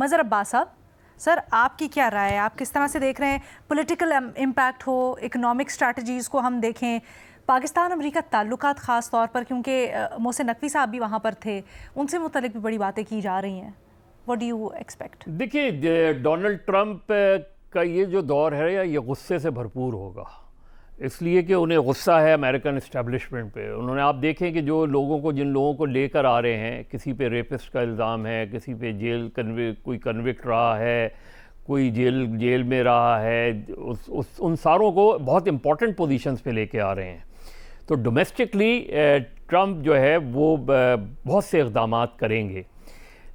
مظہر عباس صاحب، سر آپ کی کیا رائے ہے؟ آپ کس طرح سے دیکھ رہے ہیں پولیٹیکل امپیکٹ ہو، اکنامک اسٹریٹجیز کو ہم دیکھیں، پاکستان امریکہ تعلقات خاص طور پر، کیونکہ محسن نقوی صاحب بھی وہاں پر تھے، ان سے متعلق بھی بڑی باتیں کی جا رہی ہیں. What do you expect? دیکھیے ڈونلڈ ٹرمپ کا یہ جو دور ہے یہ غصے سے بھرپور ہوگا، اس لیے کہ انہیں غصہ ہے امریکن اسٹیبلشمنٹ پہ. انہوں نے آپ دیکھیں کہ جو لوگوں کو جن لوگوں کو لے کر آ رہے ہیں، کسی پہ ریپسٹ کا الزام ہے، کسی پہ کوئی کنوکٹ رہا ہے، کوئی جیل میں رہا ہے، ان ساروں کو بہت امپورٹنٹ پوزیشنز پہ لے کے آ رہے ہیں. تو ڈومیسٹکلی ٹرمپ جو ہے وہ بہت سے اقدامات کریں گے،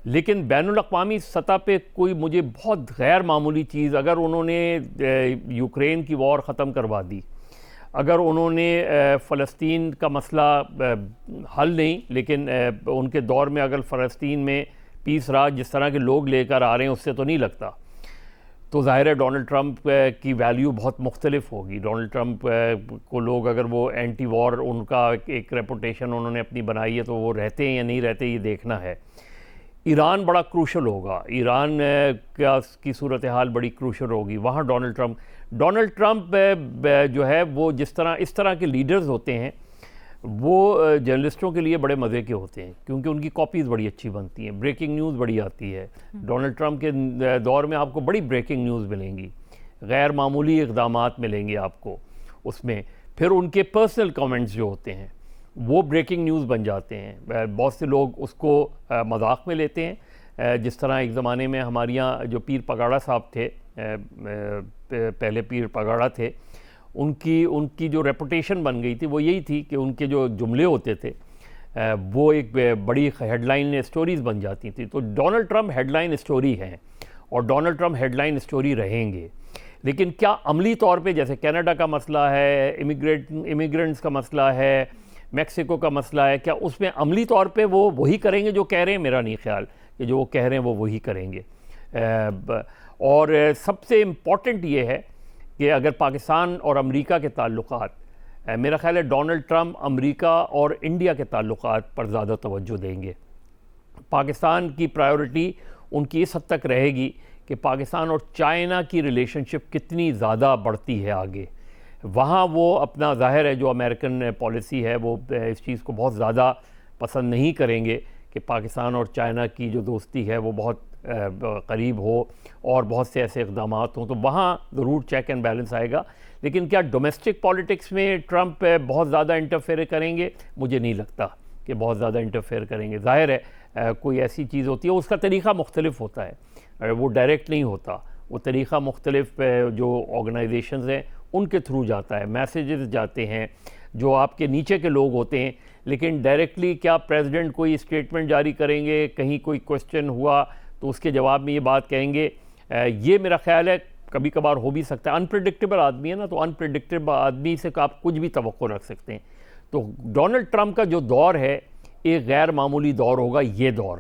لیکن بین الاقوامی سطح پہ کوئی مجھے بہت غیر معمولی چیز، اگر انہوں نے یوکرین کی وار ختم کروا دی، اگر انہوں نے فلسطین کا مسئلہ حل نہیں لیکن ان کے دور میں اگر فلسطین میں پیس رہا جس طرح کے لوگ لے کر آ رہے ہیں اس سے تو نہیں لگتا، تو ظاہر ہے ڈونلڈ ٹرمپ کی ویلیو بہت مختلف ہوگی. ڈونلڈ ٹرمپ کو لوگ اگر وہ اینٹی وار ان کا ایک ریپوٹیشن انہوں نے اپنی بنائی ہے تو وہ رہتے ہیں یا نہیں رہتے یہ دیکھنا ہے. ایران بڑا کروشل ہوگا، ایران کی صورتحال بڑی کروشل ہوگی. وہاں ڈونلڈ ٹرمپ جو ہے وہ اس طرح کے لیڈرز ہوتے ہیں وہ جرنلسٹوں کے لیے بڑے مزے کے ہوتے ہیں کیونکہ ان کی کاپیز بڑی اچھی بنتی ہیں، بریکنگ نیوز بڑی آتی ہے. ڈونلڈ ٹرمپ کے دور میں آپ کو بڑی بریکنگ نیوز ملیں گی، غیر معمولی اقدامات ملیں گے آپ کو اس میں. پھر ان کے پرسنل کامنٹس جو ہوتے ہیں وہ بریکنگ نیوز بن جاتے ہیں. بہت سے لوگ اس کو مذاق میں لیتے ہیں، جس طرح ایک زمانے میں ہمارے یہاں جو پیر پگاڑا صاحب تھے، پہلے پیر پگاڑا تھے، ان کی جو ریپوٹیشن بن گئی تھی وہ یہی تھی کہ ان کے جو جملے ہوتے تھے وہ ایک بڑی ہیڈ لائن اسٹوریز بن جاتی تھیں. تو Donald Trump headline story ہیں اور Donald Trump headline story رہیں گے، لیکن کیا عملی طور پہ جیسے کینیڈا کا مسئلہ ہے، امیگرینٹس کا مسئلہ ہے، میکسیکو کا مسئلہ ہے، کیا اس میں عملی طور پہ وہ وہی کریں گے جو کہہ رہے ہیں؟ میرا نہیں خیال کہ جو وہ کہہ رہے ہیں وہ وہی کریں گے. اور سب سے امپورٹنٹ یہ ہے کہ اگر پاکستان اور امریکہ کے تعلقات، میرا خیال ہے ڈونلڈ ٹرمپ امریکہ اور انڈیا کے تعلقات پر زیادہ توجہ دیں گے. پاکستان کی پرائیورٹی ان کی اس حد تک رہے گی کہ پاکستان اور چائنا کی ریلیشن شپ کتنی زیادہ بڑھتی ہے آگے. وہاں وہ اپنا ظاہر ہے جو امریکن پالیسی ہے وہ اس چیز کو بہت زیادہ پسند نہیں کریں گے کہ پاکستان اور چائنا کی جو دوستی ہے وہ بہت قریب ہو اور بہت سے ایسے اقدامات ہوں، تو وہاں ضرور چیک اینڈ بیلنس آئے گا. لیکن کیا ڈومیسٹک پالیٹکس میں ٹرمپ بہت زیادہ انٹرفیئر کریں گے؟ مجھے نہیں لگتا کہ بہت زیادہ انٹرفیئر کریں گے. ظاہر ہے کوئی ایسی چیز ہوتی ہے، اس کا طریقہ مختلف ہوتا ہے، وہ ڈائریکٹ نہیں ہوتا، وہ طریقہ مختلف جو آرگنائزیشنز ہیں ان کے تھرو جاتا ہے، میسیجز جاتے ہیں جو آپ کے نیچے کے لوگ ہوتے ہیں. لیکن ڈائریکٹلی کیا پریزیڈنٹ کوئی اسٹیٹمنٹ جاری کریں گے، کہیں کوئی کوسچن ہوا تو اس کے جواب میں یہ بات کہیں گے؟ یہ میرا خیال ہے کبھی کبھار ہو بھی سکتا ہے. انپریڈکٹیبل آدمی ہے نا، تو انپریڈکٹیبل آدمی سے آپ کچھ بھی توقع رکھ سکتے ہیں. تو ڈونلڈ ٹرمپ کا جو دور ہے ایک غیر معمولی دور ہوگا. یہ دور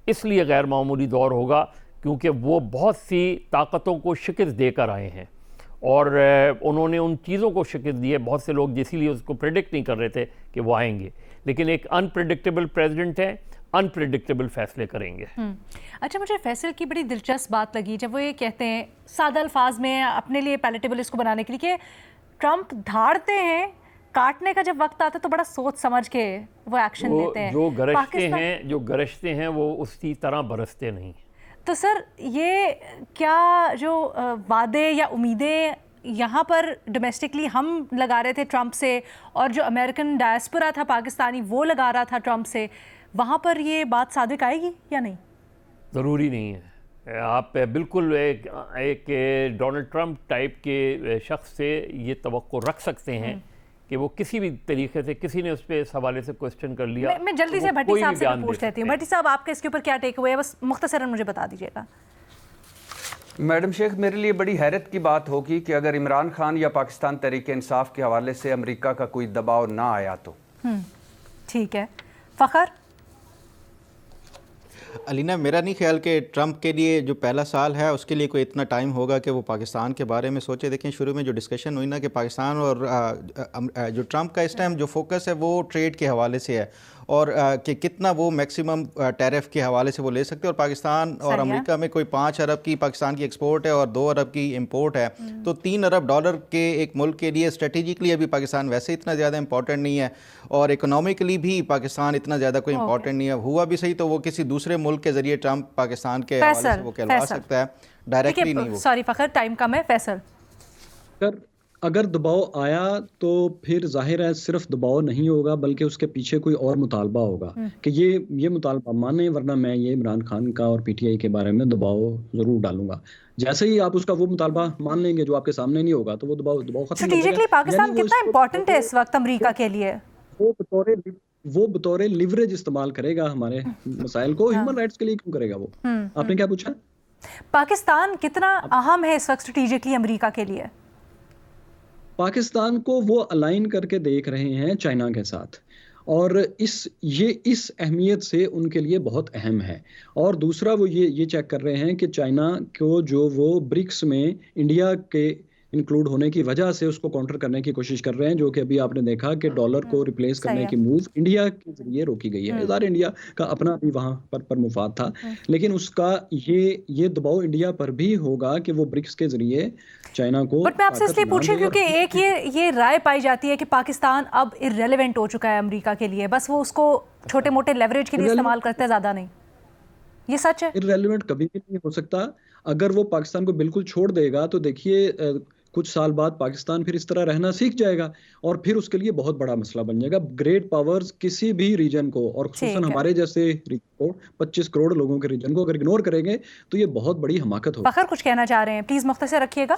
اس لیے غیر معمولی دور ہوگا کیونکہ وہ بہت سی طاقتوں کو شکست دے کر آئے ہیں اور انہوں نے ان چیزوں کو شکست دی ہے. بہت سے لوگ اسی لیے اس کو پریڈکٹ نہیں کر رہے تھے کہ وہ آئیں گے، لیکن ایک انپریڈکٹیبل پریزیڈنٹ ہے، انپریڈکٹیبل فیصلے کریں گے. اچھا، مجھے فیصل کی بڑی دلچسپ بات لگی جب وہ یہ کہتے ہیں سادہ الفاظ میں اپنے لیے پیلیٹیبل اس کو بنانے کے لیے کہ ٹرمپ دھاڑتے ہیں، کاٹنے کا جب وقت آتا ہے تو بڑا سوچ سمجھ کے وہ ایکشن لیتے ہیں. جو گرجتے ہیں وہ اسی طرح برستے نہیں. تو سر یہ کیا جو وعدے یا امیدیں یہاں پر ڈومیسٹکلی ہم لگا رہے تھے ٹرمپ سے، اور جو امریکن ڈائسپورا تھا پاکستانی وہ لگا رہا تھا ٹرمپ سے، وہاں پر یہ بات صادق آئے گی یا نہیں؟ ضروری نہیں ہے. آپ بالکل ایک ڈونلڈ ٹرمپ ٹائپ کے شخص سے یہ توقع رکھ سکتے ہیں کہ وہ کسی بھی طریقے سے کسی نے اس پہ اس حوالے سے کوسچن کر لیا. میں جلدی سے بھٹی صاحب سے پوچھ لیتی ہوں. بھٹی صاحب آپ کے اس کے اوپر کیا ٹیک ہوئے ہے، بس مختصراً مجھے بتا دیجیے گا. میڈم شیخ، میرے لیے بڑی حیرت کی بات ہوگی کہ اگر عمران خان یا پاکستان تحریک انصاف کے حوالے سے امریکہ کا کوئی دباؤ نہ آیا تو. ٹھیک ہے. فخر؟ علینا، میرا نہیں خیال کہ ٹرمپ کے لیے جو پہلا سال ہے اس کے لیے کوئی اتنا ٹائم ہوگا کہ وہ پاکستان کے بارے میں سوچے. دیکھیں شروع میں جو ڈسکشن ہوئی نا کہ پاکستان اور جو ٹرمپ کا اس ٹائم جو فوکس ہے وہ ٹریڈ کے حوالے سے ہے، اور کہ کتنا وہ میکسیمم ٹیرف کے حوالے سے وہ لے سکتے ہیں. اور پاکستان اور امریکہ میں کوئی 5 ارب کی پاکستان کی ایکسپورٹ ہے اور 2 ارب کی امپورٹ ہے, تو 3 ارب ڈالر کے ایک ملک کے لیے اسٹریٹجیکلی ابھی پاکستان ویسے اتنا زیادہ امپورٹنٹ نہیں ہے, اور اکنامکلی بھی پاکستان اتنا زیادہ کوئی امپورٹنٹ نہیں ہے. ہوا بھی صحیح تو وہ کسی دوسرے ملک کے ذریعے ٹرمپ پاکستان کے حوالے سے وہ کہلوا سکتا ہے, ڈائریکٹلی نہیں. وہ سوری فخر, ٹائم کم ہے. فیصل, اگر دباؤ آیا تو پھر ظاہر ہے صرف دباؤ نہیں ہوگا بلکہ اس کے پیچھے کوئی اور مطالبہ ہوگا کہ یہ مطالبہ مانیں, ورنہ میں یہ عمران خان کا اور پی ٹی آئی کے بارے میں دباؤ ضرور ڈالوں گا. جیسے ہی آپ اس کا وہ مطالبہ مان لیں گے جو آپ کے سامنے نہیں ہوگا تو وہ دباؤ ختم ہو جائے گا. اسٹریٹجکلی پاکستان کتنا امپورٹنٹ ہے اس وقت امریکہ کے لیے؟ وہ بطور لیوریج استعمال کرے گا ہمارے مسائل کو. ہیومن رائٹس کے لیے کیوں کرے گا وہ؟ آپ نے کیا پوچھا؟ پاکستان کتنا اہم ہے اس وقت اسٹریٹجکلی امریکہ کے لیے؟ پاکستان کو وہ الائن کر کے دیکھ رہے ہیں چائنا کے ساتھ, اور اس اہمیت سے ان کے لیے بہت اہم ہے. اور دوسرا وہ یہ چیک کر رہے ہیں کہ چائنا کو جو وہ برکس میں انڈیا کے انکلوڈ ہونے کی وجہ سے اس کو کاؤنٹر کرنے کی کوشش کر رہے ہیں, جو کہ ابھی آپ نے دیکھا کہ ڈالر کو ریپلیس کرنے کی موو انڈیا کے ذریعے روکی گئی ہے. ظاہر انڈیا کا اپنا بھی وہاں پر مفاد تھا, لیکن اس کا یہ دباؤ انڈیا پر بھی ہوگا کہ وہ برکس کے ذریعے چائنا کو. بٹ میں آپ سے اس لیے پوچھیں کیونکہ ایک یہ رائے پائی جاتی ہے کہ پاکستان اب ارریلیونٹ ہو چکا ہے امریکہ کے لیے, بس وہ اس کو چھوٹے موٹے لیوریج کے لیے استعمال کرتے ہیں, زیادہ نہیں. یہ سچ ہے؟ ارریلیونٹ کبھی بھی نہیں ہو سکتا. اگر وہ پاکستان کو بالکل چھوڑ دے گا تو دیکھیے کچھ سال بعد پاکستان پھر اس طرح رہنا سیکھ جائے گا, اور پھر اس کے لیے بہت بڑا مسئلہ بن جائے گا. گریٹ پاورز کسی بھی ریجن کو, اور خصوصاً ہمارے جیسے ریجن کو, 25 کروڑ لوگوں کے ریجن کو اگر اگنور کریں گے تو یہ بہت بڑی حماقت ہوگی. فخر کچھ کہنا چاہ رہے ہیں, پلیز مختصر رکھیے گا.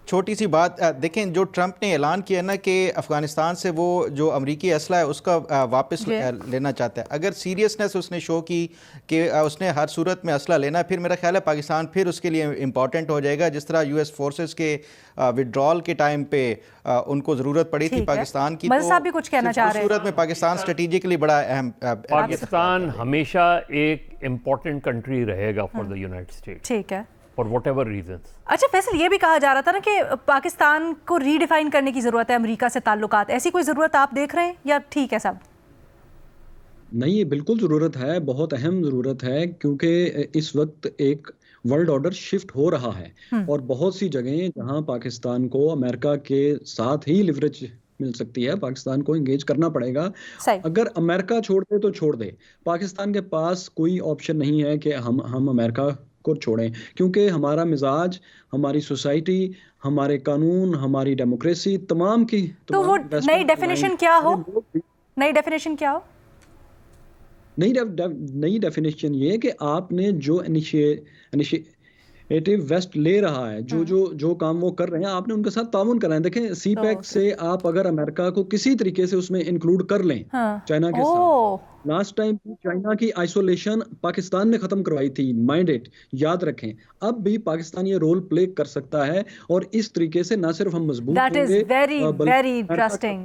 چھوٹی سی بات دیکھیں, جو ٹرمپ نے اعلان کیا نا کہ افغانستان سے وہ جو امریکی اسلحہ ہے اس کا واپس لینا چاہتا ہے, اگر سیریسنس اس نے شو کی کہ اس نے ہر صورت میں اسلحہ لینا ہے, پھر میرا خیال ہے پاکستان پھر اس کے لیے امپورٹنٹ ہو جائے گا. جس طرح یو ایس فورسز کے وڈرال کے ٹائم پہ ان کو ضرورت پڑی تھی پاکستان کی, مزید صاحب بھی کچھ کہنا چاہ رہے ہیں. صورت میں پاکستان اسٹریٹجکلی بڑا اہم, پاکستان ہمیشہ ایک امپورٹنٹ کنٹری رہے گا فار دا یونائٹڈ اسٹیٹس. ٹھیک ہے, فار واٹ ایور ریزنس. اچھا فیصل, یہ بھی کہا جا رہا تھا نا کہ پاکستان کو ری ڈیفائن کرنے کی ضرورت ہے امریکہ سے تعلقات, ایسی کوئی ضرورت آپ دیکھ رہے ہیں یا ٹھیک ہے سب؟ نہیں, یہ بالکل ضرورت ہے, بہت اہم ضرورت ہے, کیونکہ اس وقت ایک ورلڈ آرڈر شفٹ ہو رہا ہے, اور بہت سی جگہیں جہاں پاکستان کو امریکہ کے ساتھ ہی لیوریج مل سکتی ہے, پاکستان کو انگیج کرنا پڑے گا. اگر امریکہ چھوڑ دے تو چھوڑ دے, پاکستان کے پاس کوئی آپشن نہیں ہے کہ ہم امریکہ کو چھوڑیں, کیونکہ ہمارا مزاج, ہماری سوسائٹی, ہمارے قانون, ہماری ڈیموکریسی تمام کی. تو وہ نئی ڈیفینیشن کیا ہو؟ نئی ڈیفینیشن کیا ہو؟ نئی ڈیفینیشن یہ کہ آپ نے جو انیشیٹو ویسٹ لے رہا ہے, جو کام وہ کر رہے ہیں, آپ نے ان کے ساتھ تعاون کرنا ہے. دیکھیں سی پیک سے آپ اگر امریکہ کو کسی طریقے سے اس میں انکلوڈ کر لیں چائنا کے ساتھ, لاسٹ ٹائم چائنا کی آئسولیشن پاکستان نے ختم کروائی تھی, مائنڈ اٹ, یاد رکھیں. اب بھی پاکستان یہ رول پلے کر سکتا ہے, اور اس طریقے سے نہ صرف ہم مضبوط ہوں گے, ویری انٹرسٹنگ.